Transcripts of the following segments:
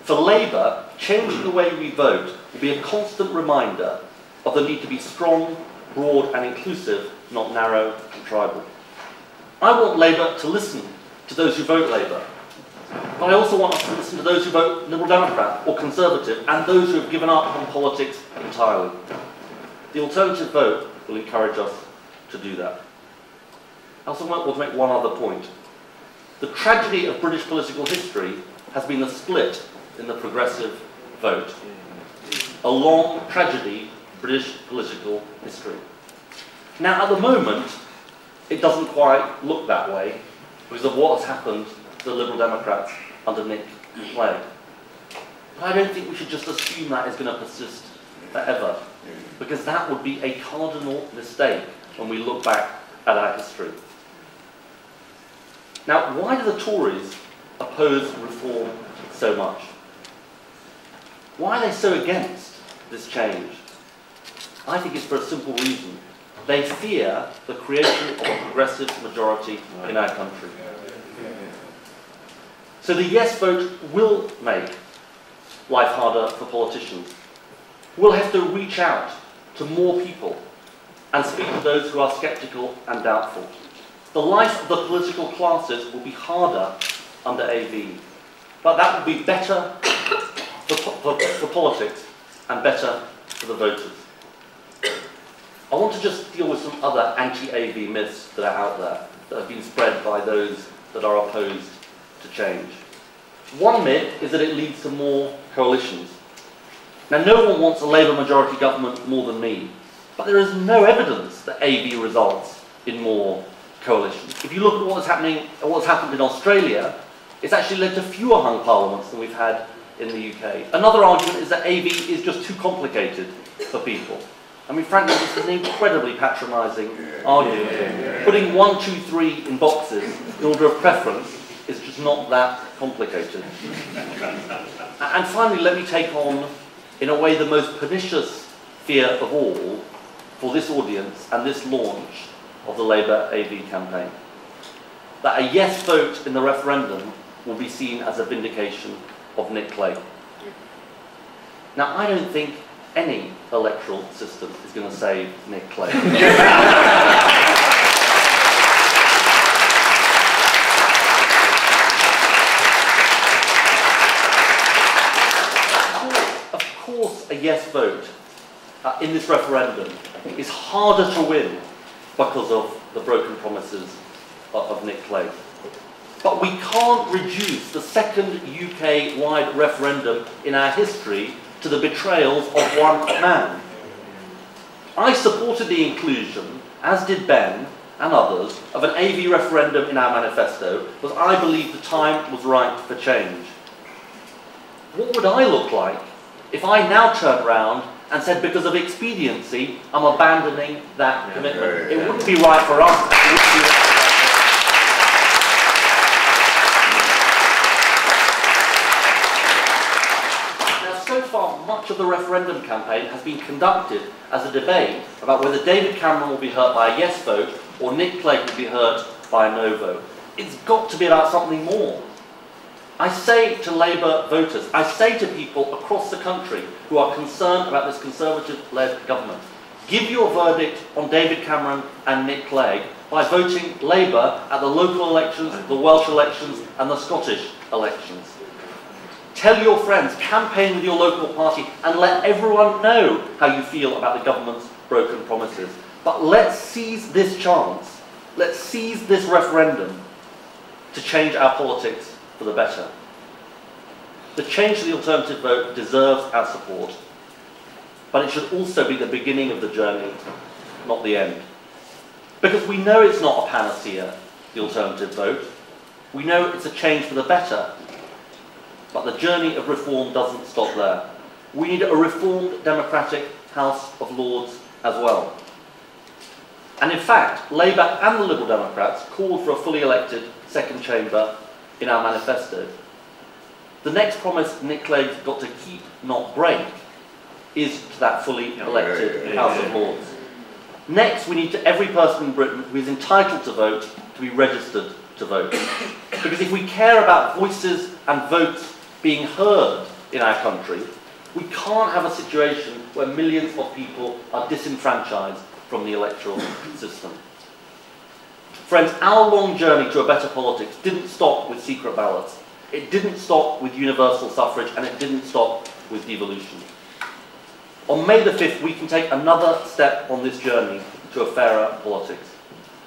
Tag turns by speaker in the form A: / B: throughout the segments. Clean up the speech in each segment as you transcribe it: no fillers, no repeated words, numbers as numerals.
A: For Labour, changing the way we vote will be a constant reminder of the need to be strong, broad and inclusive, not narrow and tribal. I want Labour to listen to those who vote Labour, but I also want us to listen to those who vote Liberal Democrat or Conservative and those who have given up on politics entirely. The alternative vote will encourage us to do that. I also want to make one other point. The tragedy of British political history has been the split in the progressive vote. A long tragedy of British political history. Now, at the moment, it doesn't quite look that way because of what has happened to the Liberal Democrats under Nick Clegg. But I don't think we should just assume that is going to persist forever, because that would be a cardinal mistake when we look back at our history. Now, why do the Tories oppose reform so much? Why are they so against this change? I think it's for a simple reason. They fear the creation of a progressive majority in our country. So the yes vote will make life harder for politicians. We'll have to reach out to more people and speak to those who are sceptical and doubtful. The life of the political classes will be harder under AV, but that will be better for politics and better for the voters. I want to just deal with some other anti-AV myths that are out there, that have been spread by those that are opposed to change. One myth is that it leads to more coalitions. Now, no one wants a Labour majority government more than me, but there is no evidence that AV results in more coalitions. If you look at what's happened in Australia, it's actually led to fewer hung parliaments than we've had in the UK. Another argument is that AV is just too complicated for people. I mean, frankly, this is an incredibly patronising argument. Putting 1, 2, 3 in boxes in order of preference is just not that complicated. And finally, let me take on, in a way, the most pernicious fear of all for this audience and this launch of the Labour AV campaign. That a yes vote in the referendum will be seen as a vindication of Nick Clegg. Now, I don't think any electoral system is going to save Nick Clegg. Of course, a yes vote in this referendum is harder to win because of the broken promises of Nick Clegg. But we can't reduce the second UK-wide referendum in our history to the betrayals of one man. I supported the inclusion, as did Ben and others, of an AV referendum in our manifesto because I believed the time was right for change. What would I look like if I now turned around and said, because of expediency, I'm abandoning that commitment? It wouldn't be right for us. It wouldn't be right. So far, much of the referendum campaign has been conducted as a debate about whether David Cameron will be hurt by a yes vote or Nick Clegg will be hurt by a no vote. It's got to be about something more. I say to Labour voters, I say to people across the country who are concerned about this Conservative-led government, give your verdict on David Cameron and Nick Clegg by voting Labour at the local elections, the Welsh elections and the Scottish elections. Tell your friends, campaign with your local party and let everyone know how you feel about the government's broken promises. But let's seize this chance, let's seize this referendum to change our politics for the better. The change to the alternative vote deserves our support, but it should also be the beginning of the journey, not the end. Because we know it's not a panacea, the alternative vote. We know it's a change for the better. But the journey of reform doesn't stop there. We need a reformed democratic House of Lords as well. And in fact, Labour and the Liberal Democrats called for a fully elected second chamber in our manifesto. The next promise Nick Clegg's got to keep, not break, is to that fully elected House of Lords. Next, we need every person in Britain who is entitled to vote to be registered to vote. Because if we care about voices and votes being heard in our country, we can't have a situation where millions of people are disenfranchised from the electoral system. Friends, our long journey to a better politics didn't stop with secret ballots. It didn't stop with universal suffrage, and it didn't stop with devolution. On May the 5th, we can take another step on this journey to a fairer politics.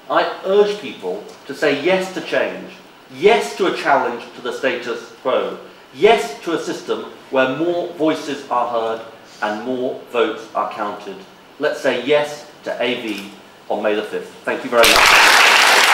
A: I urge people to say yes to change, yes to a challenge to the status quo, yes to a system where more voices are heard and more votes are counted. Let's say yes to AV on May the 5th. Thank you very much.